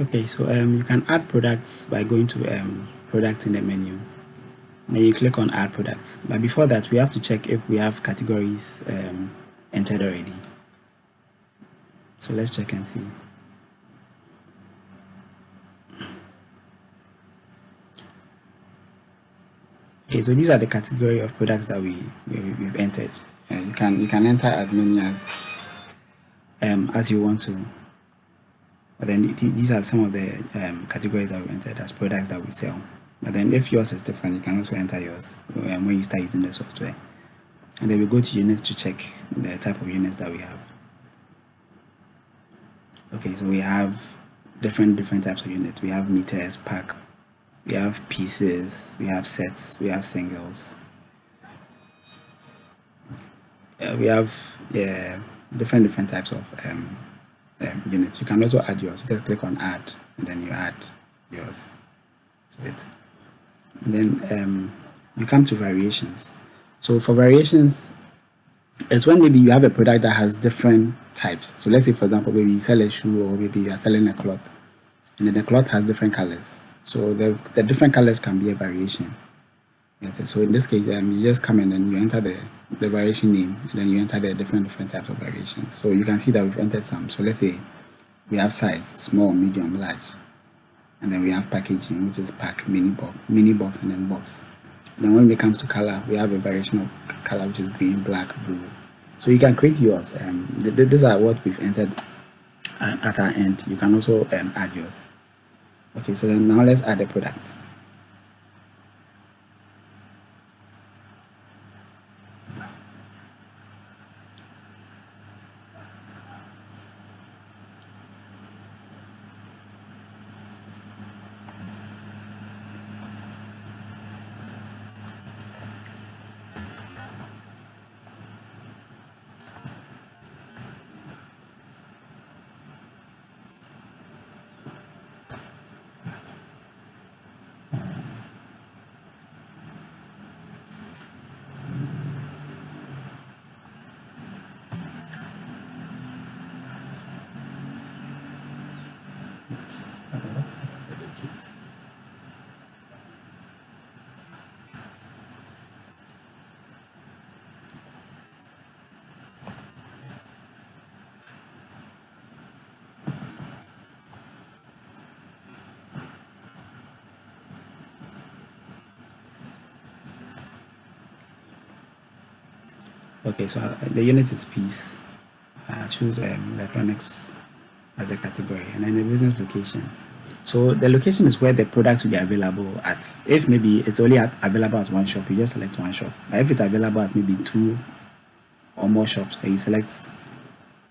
Okay, so you can add products by going to products in the menu. Then you click on add products. But before that, we have to check if we have categories entered already. So let's check and see. Okay, so these are the category of products that we've entered. You can enter as many as you want to. But then these are some of the categories that we entered as products that we sell. But then if yours is different, you can also enter yours when you start using the software. And then we go to units to check the type of units that we have. Okay, so we have different types of units. We have meters, pack, we have pieces, we have sets, we have singles. We have different types of units. You can also add yours. Just click on add, and then you add yours to it. And then you come to variations. So for variations, it's when maybe you have a product that has different types. So let's say, for example, maybe you sell a shoe, or maybe you are selling a cloth, and then the cloth has different colors. So the different colors can be a variation. So in this case, you just come in and you enter the variation name, and then you enter the different types of variations. So you can see that we've entered some. So let's say we have size, small, medium, large, and then we have packaging, which is pack, mini box, and then box. And then when it comes to color, we have a variation of color, which is green, black, blue. So you can create yours. These are what we've entered at our end. You can also add yours. Okay, so then now let's add a product. Okay, so the unit is piece. Choose electronics as a category, and then the business location. So the location is where the product will be available at. If maybe it's only available at one shop, you just select one shop. But if it's available at maybe 2 or more shops, then you select.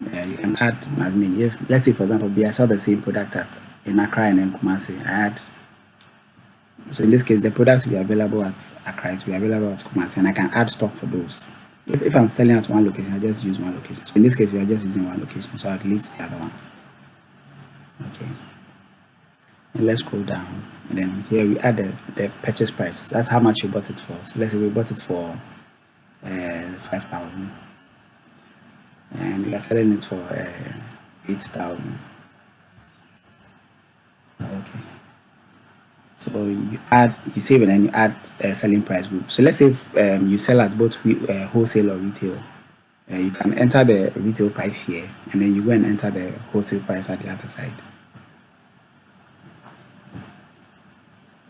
You can add as many. If let's say, for example, I sell the same product in Accra and then Kumasi, I add. So in this case, the product will be available at Accra, it will be available at Kumasi, and I can add stock for those. If I'm selling at one location, I just use one location. So in this case, we are just using one location, so I'll delete the other one. Okay. And let's scroll down, and then here we add the purchase price. That's how much you bought it for. So let's say we bought it for 5,000, and we are selling it for 8,000. Okay. So you save it and you add a selling price group. So let's say you sell at both wholesale or retail. You can enter the retail price here, and then you go and enter the wholesale price at the other side.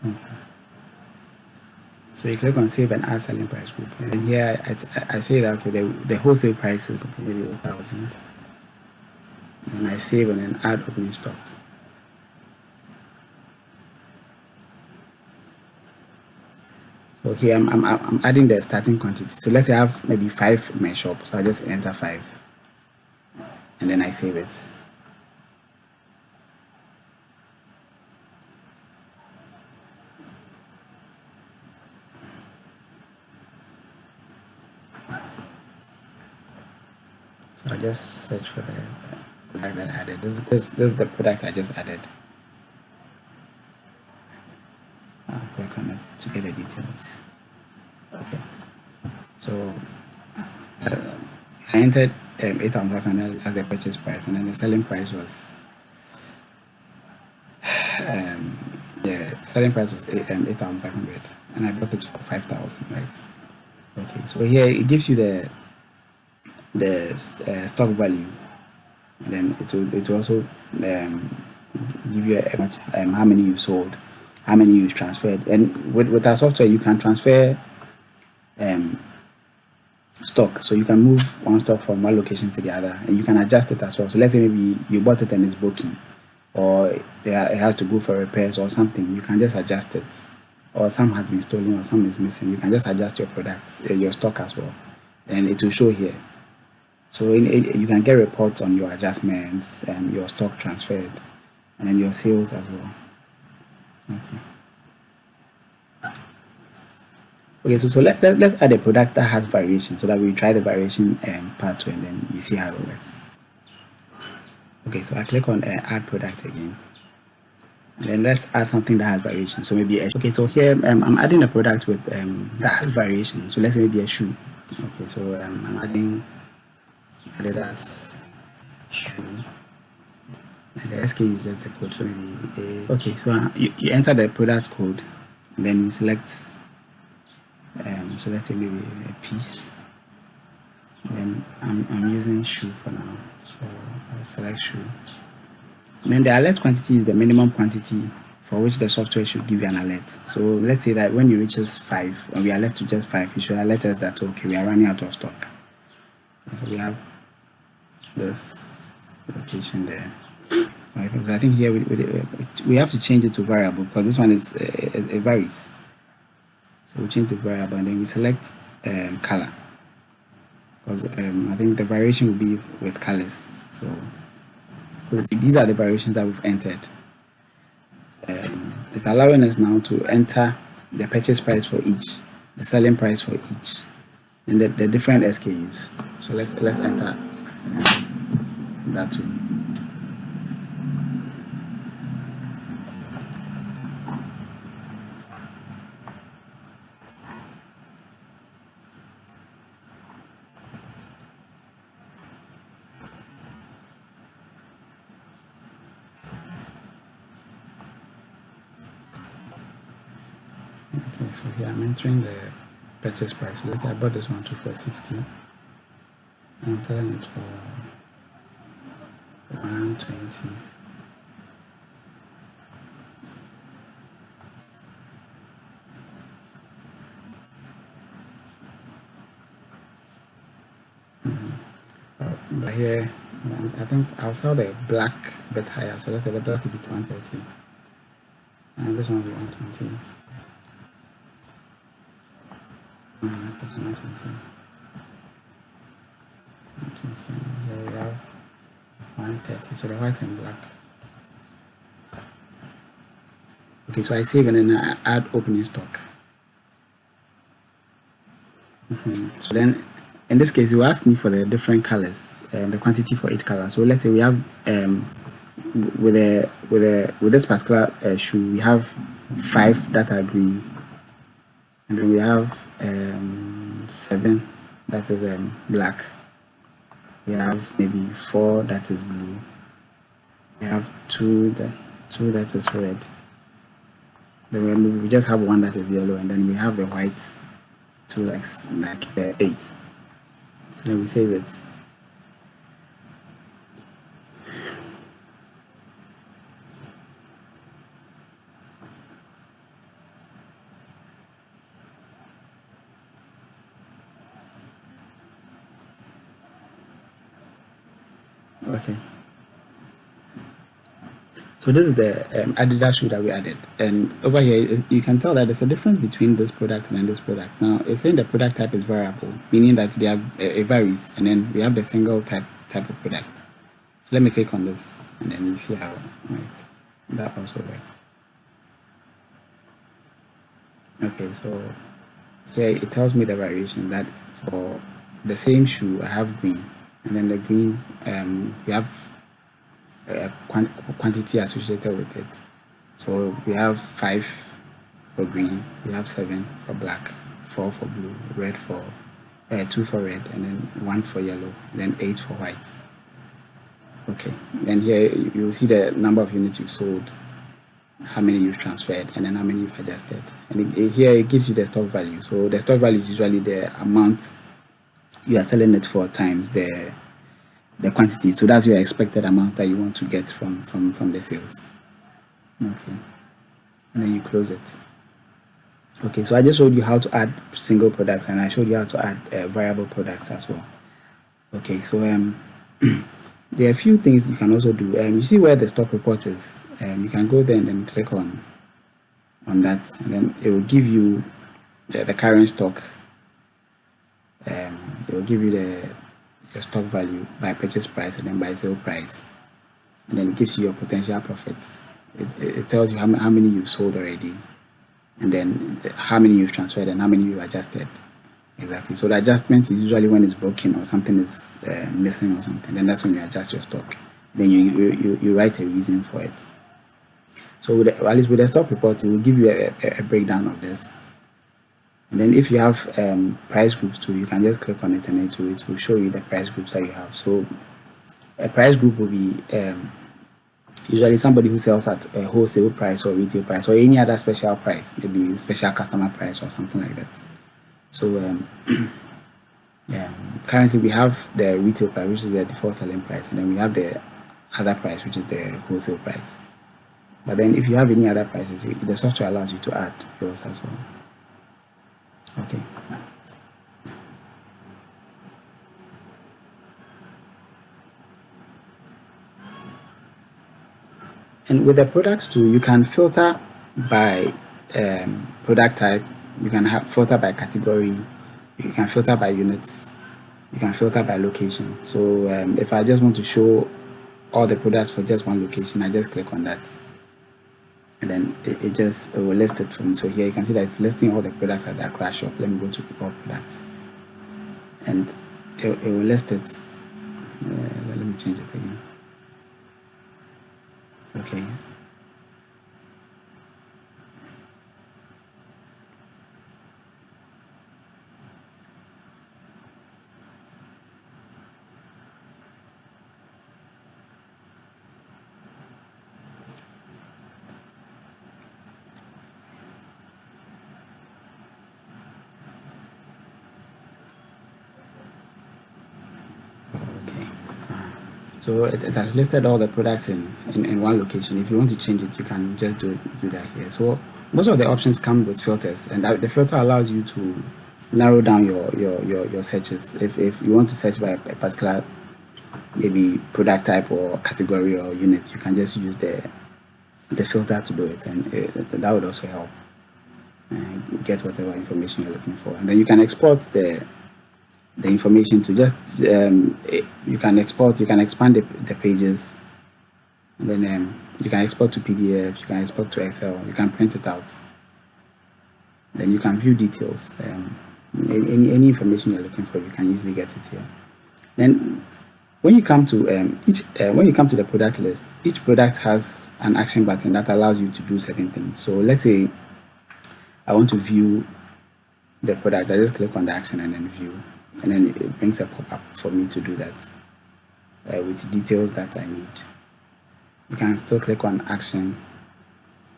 Okay. So you click on save and add selling price group, and here I say that okay, the wholesale price is maybe 8,000, and I save and then add opening stock. So here I'm adding the starting quantity. So let's say I have maybe 5 in my shop, so I just enter 5, and then I save it. So I just search for the product that I added. This is the product I just added. I'll click on it to get the details. Okay. So I entered 8,500 as the purchase price, and then the selling price was yeah, selling price was 8,500, and I bought it for 5,000, right? Okay, so here it gives you the stock value, and then it will also give you a much how many you sold, how many you transferred, and with our software you can transfer um, stock, so you can move one stock from one location to the other, and you can adjust it as well. So let's say maybe you bought it and it's broken, or it has to go for repairs or something. You can just adjust it, or some has been stolen or some is missing. You can just adjust your products, your stock as well, and it will show here. So you can get reports on your adjustments and your stock transferred, and then your sales as well. Okay. Okay, so let's add a product that has variation, so that we try the variation part two, and then you see how it works. Okay, so I click on add product again, and then let's add something that has variation. So maybe okay, so here I'm adding a product with that has variation. So let's say maybe a shoe. Okay, so I'm adding Adidas shoe, and the SKU is just the code. So maybe okay, so you enter the product code, and then you select so let's say maybe a piece, and then I'm using shoe for now, so I'll select shoe. And then the alert quantity is the minimum quantity for which the software should give you an alert. So let's say that when it reaches 5 and we are left to just 5, it should alert us that okay, we are running out of stock. So we have this location there. I think here we have to change it to variable, because this one is it varies. So we change to variable, and then we select color, because I think the variation will be with colors. So these are the variations that we've entered. It's allowing us now to enter the purchase price for each, the selling price for each, and the different SKUs. So let's enter that too. Okay, so here I'm entering the purchase price. So let's say I bought this one for 60. I'm selling it for 120. But here, I think I'll sell the black a bit higher. So let's say the black will be 130, and this one will be 120. This one 120. 120. Here we have 130. So the white and black. Okay, so I save and then I add opening stock. So then in this case, you ask me for the different colors and the quantity for each color. So let's say we have with this particular shoe, we have 5 that are green, and then we have 7 that is black. We have maybe 4 that is blue. We have 2 that is red. Then we just have 1 that is yellow, and then we have the white, 2 like 8. So then we save it. Okay. So this is the Adidas shoe that we added, and over here you can tell that there's a difference between this product and this product. Now it's saying the product type is variable, meaning that they have it varies, and then we have the single type of product. So let me click on this, and then you see how that also works. Okay, so here it tells me the variation that for the same shoe I have green, and then the green we have quantity associated with it. So we have 5 for green, we have 7 for black, 4 for blue, red for 2 for red, and then 1 for yellow, and then 8 for white. Okay, and here you will see the number of units you've sold, how many you've transferred, and then how many you've adjusted. And here it gives you the stock value. So the stock value is usually the amount you are selling it for times the quantity. So that's your expected amount that you want to get from the sales. Okay, and then you close it. Okay, so I just showed you how to add single products, and I showed you how to add variable products as well. Okay, so there are a few things you can also do. You see where the stock report is. You can go there and then click on that, and then it will give you the current stock. It will give you your stock value by purchase price and then by sale price, and then it gives you your potential profits. It tells you how many you've sold already, and then how many you've transferred and how many you've adjusted. Exactly. So the adjustment is usually when it's broken or something is missing or something. Then that's when you adjust your stock. Then you write a reason for it. So at least with the stock report, it will give you a breakdown of this. And then if you have price groups too, you can just click on it and it will show you the price groups that you have. So a price group will be usually somebody who sells at a wholesale price or retail price or any other special price, maybe special customer price or something like that. So yeah, currently we have the retail price, which is the default selling price, and then we have the other price, which is the wholesale price. But then if you have any other prices, the software allows you to add yours as well. Okay. And with the products too, you can filter by product type, you can filter by category, you can filter by units, you can filter by location. So if I just want to show all the products for just one location, I just click on that, and then it will list it for me. So here you can see that it's listing all the products at the Accra shop. Let me go to all products, and it will list it. Let me change it again. Okay. So it has listed all the products in one location. If you want to change it, you can just do that here. So most of the options come with filters, and the filter allows you to narrow down your searches. If you want to search by a particular maybe product type or category or unit, you can just use the filter to do it, and that would also help get whatever information you're looking for. And then you can export the information to just you can expand the pages, and then you can export to PDF, you can export to Excel, you can print it out, then you can view details. Any information you're looking for, you can easily get it here. Then when you come to the product list, each product has an action button that allows you to do certain things. So let's say I want to view the product. I just click on the action and then view, and then it brings a pop-up for me to do that with details that I need. You can still click on action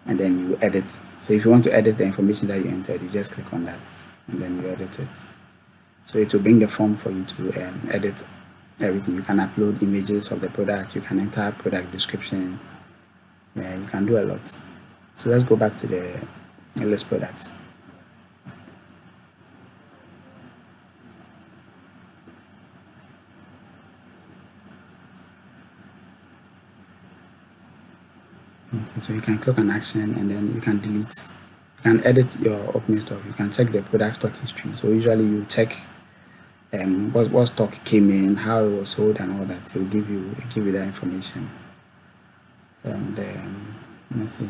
and then you edit. So if you want to edit the information that you entered, you just click on that and then you edit it. So it will bring the form for you to edit everything. You can upload images of the product, you can enter product description. Yeah, you can do a lot. So let's go back to the list products. Okay, so you can click on action and then you can delete, you can edit your opening stock, you can check the product stock history. So usually you check what stock came in, how it was sold and all that. It will give you that information. And let's see.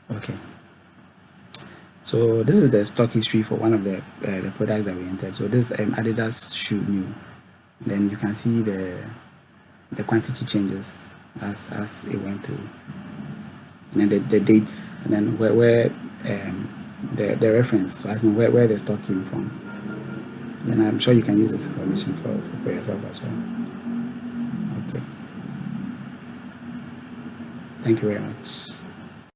Okay, so this is the stock history for one of the products that we entered. So this Adidas shoe new. Then you can see the quantity changes. as it went through, and then the dates, and then where the reference, so as in where the stock came from. And I'm sure you can use this information for yourself as well. Okay. Thank you very much.